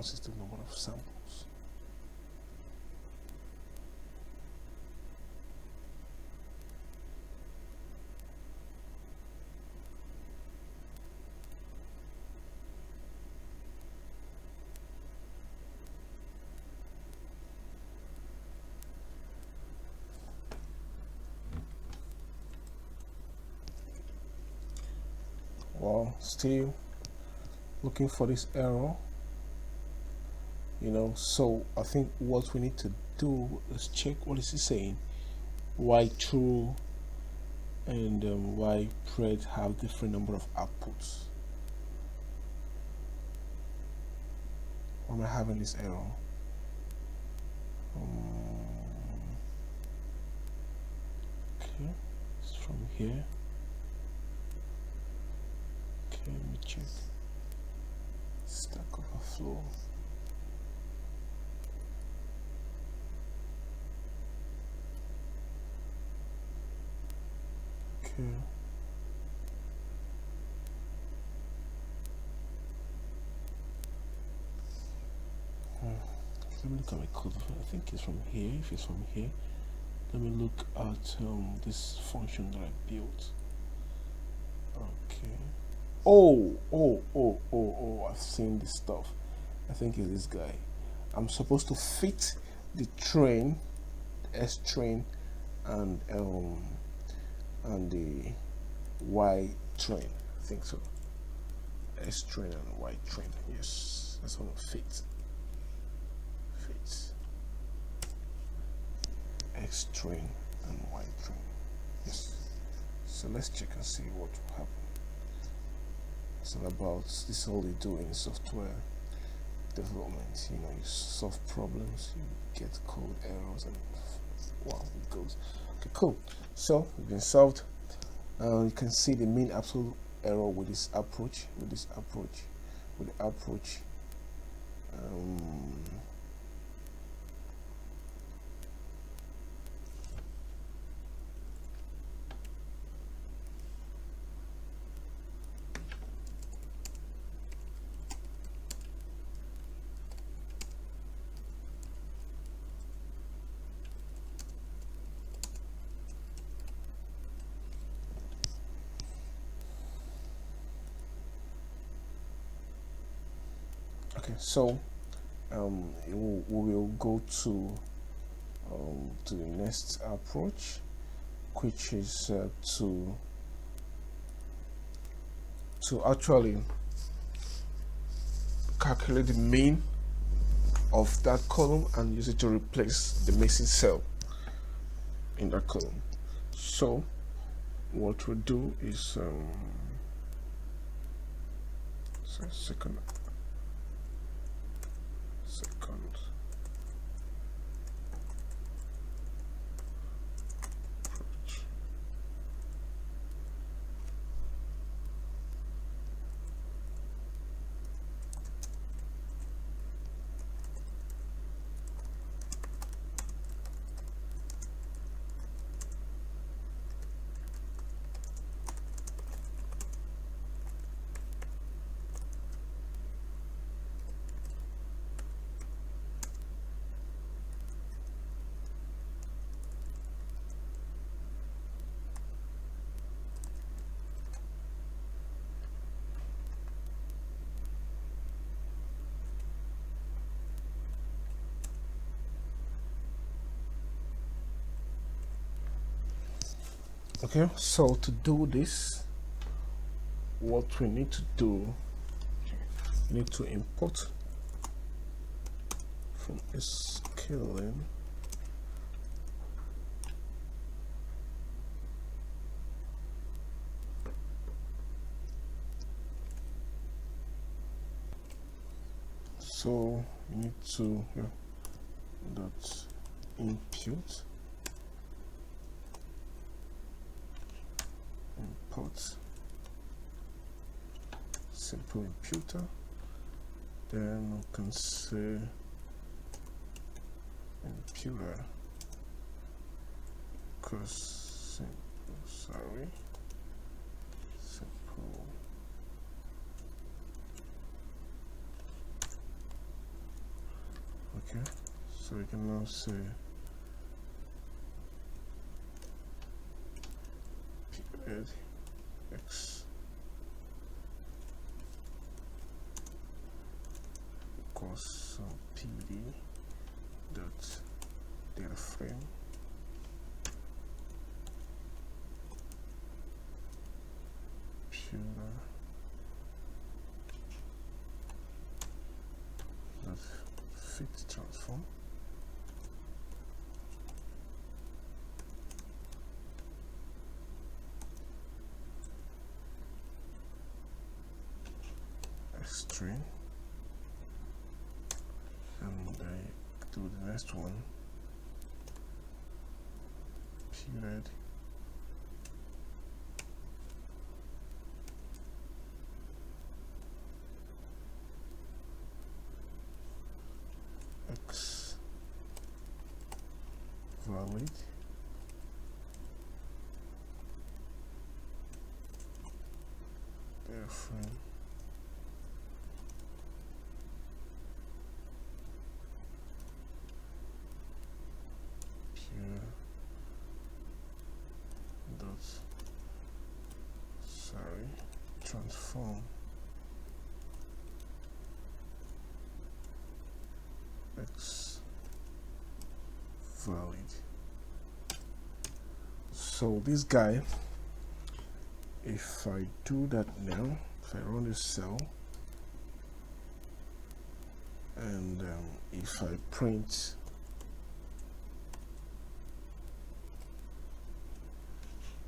consistent number of samples. Well, still looking for this error, so I think what we need to do is check what is it saying, why true and why pred have different number of outputs. Why am I having this error? Okay, it's from here. Okay, let me check. Stack Overflow. Okay. Let me look at my code. I think it's from here. If it's from here, let me look at this function that I built. Okay. Oh, I've seen this stuff. I think it's this guy. I'm supposed to fit the train, the S train, and the Y train. I think so. S train and Y train. Yes, that's one of fit. X train and Y train. Yes. So let's check and see what will happen. It's all about this. All they do in software development. You solve problems, you get code errors, and wow, it goes. Okay, cool. So it's been solved. You can see the mean absolute error with this approach. Okay, so we will go to the next approach, which is to actually calculate the mean of that column and use it to replace the missing cell in that column. So what we'll do is second approach. Okay, so to do this, what we need to do, we need to import from sklearn so we need to impute import SimpleImputer, then we can say imputer because simple Okay, so we can now say period x equals pd dot data frame pure dot fit transform string, and I do the next one, period x valid data frame pure dot transform x valid. So this guy, if I do that now, if I run this cell and if I print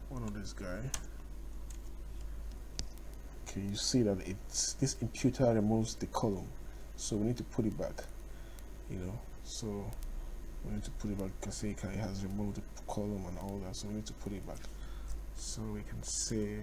one of this guy, okay, you see that it's this imputer removes the column, so we need to put it back, you know, so we need to put it back because it has removed the column and all that, so we need to put it back. So we can say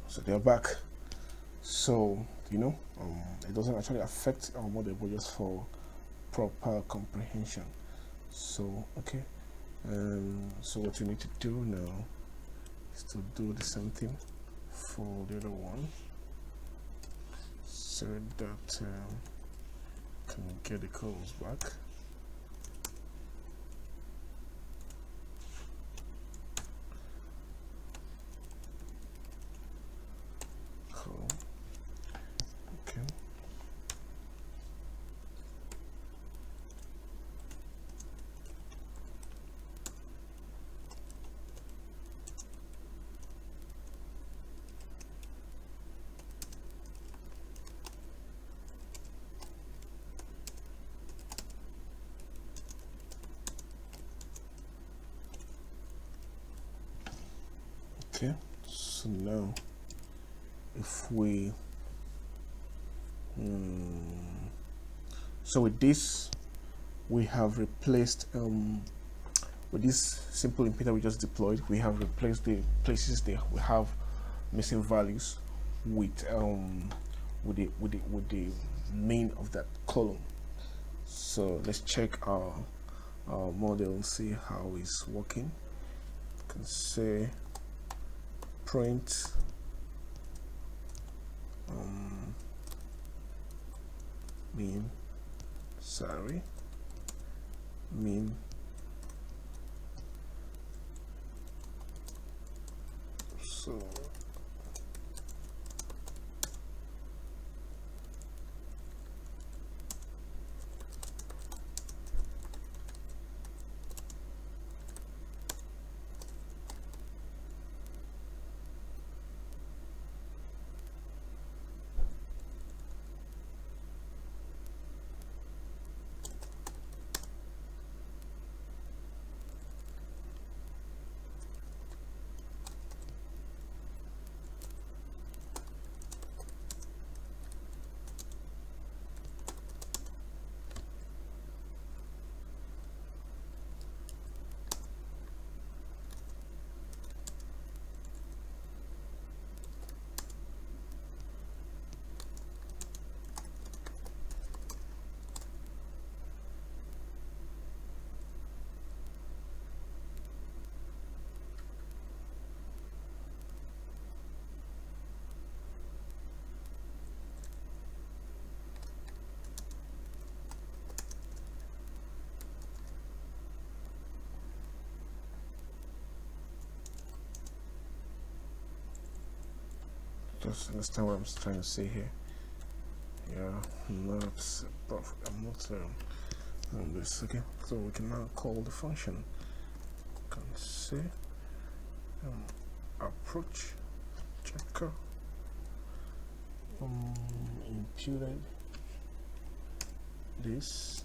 so they're back. So you know, it doesn't actually affect our model, but just for proper comprehension. So okay, so what you need to do now is to do the same thing for the other one, so that can get the columns back. Okay, so now if we so with this we have replaced with this SimpleImputer we just deployed, we have replaced the places there we have missing values with the main of that column. So let's check our model and see how it's working. You can say print mean salary mean so just understand what I'm trying to say here. Yeah, I'm not on this. Okay, so we can now call the function. You can say approach checker imputed this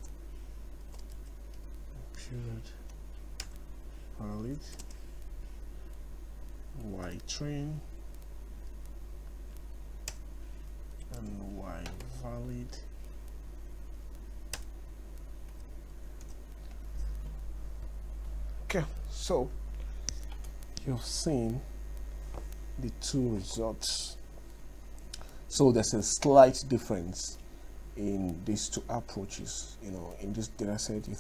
imputed valid y train and y valid okay. So you've seen the two results. So there's a slight difference in these two approaches. You know, in this data set, you've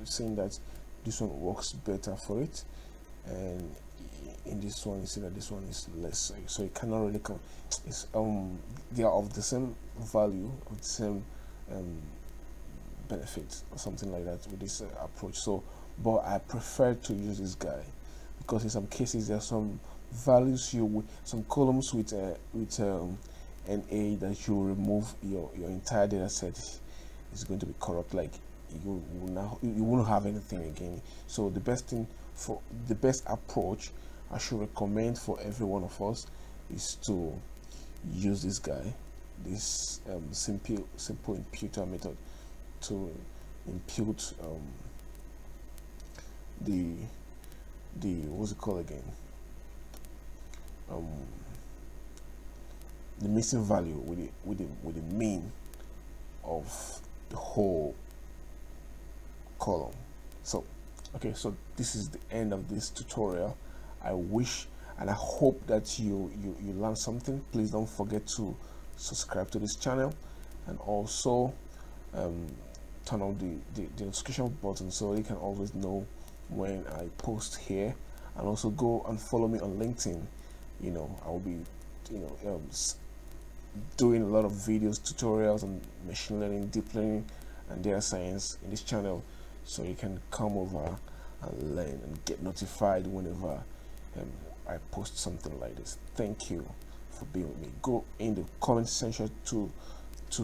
seen that this one works better for it, and in this one you see that this one is less. So you cannot really come. It's they are of the same value, of the same benefit or something like that with this approach. So, but I prefer to use this guy because in some cases there are some values some columns with an A that you remove your entire data set is going to be corrupt. Like you won't have anything again. So the best approach I should recommend for every one of us is to use this guy, this SimpleImputer method, to impute the what's it called again, the missing value with the mean of the whole column. So okay, so this is the end of this tutorial. I wish and I hope that you learned something. Please don't forget to subscribe to this channel, and also turn on the notification button so you can always know when I post here, and also go and follow me on LinkedIn. You know, I will be doing a lot of videos, tutorials on machine learning, deep learning, and data science in this channel, so you can come over and learn and get notified whenever I post something like this. Thank you for being with me. Go in the comment section to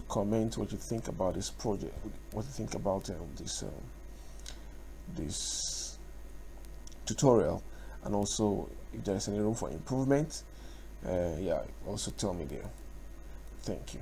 comment what you think about this project, what you think about this tutorial, and also if there is any room for improvement. Yeah, also tell me there. Thank you.